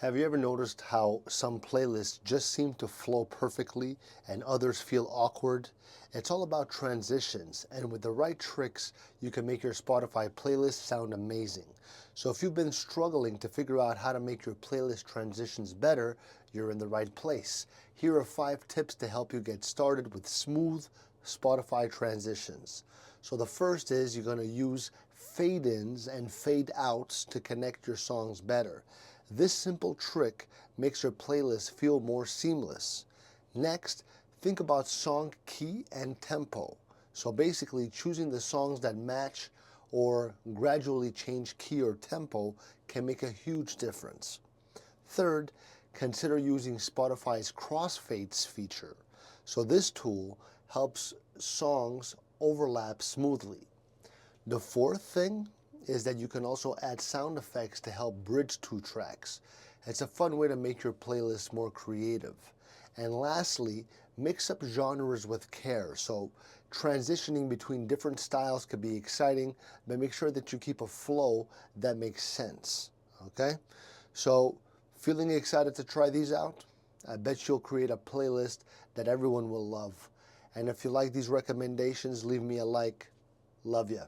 Have you ever noticed how some playlists just seem to flow perfectly and others feel awkward? It's all about transitions, and with the right tricks, you can make your Spotify playlist sound amazing. So if you've been struggling to figure out how to make your playlist transitions better, you're in the right place. Here are 5 tips to help you get started with smooth Spotify transitions. So the first is you're going to use fade-ins and fade-outs to connect your songs better. This simple trick makes your playlist feel more seamless. Next, think about song key and tempo. So basically, choosing the songs that match or gradually change key or tempo can make a huge difference. Third, consider using Spotify's Crossfades feature. So this tool helps songs overlap smoothly. The fourth thing is that you can also add sound effects to help bridge 2 tracks. It's a fun way to make your playlist more creative. And lastly, mix up genres with care. So transitioning between different styles could be exciting, but make sure that you keep a flow that makes sense. Okay? So feeling excited to try these out? I bet you'll create a playlist that everyone will love. And if you like these recommendations, leave me a like. Love ya.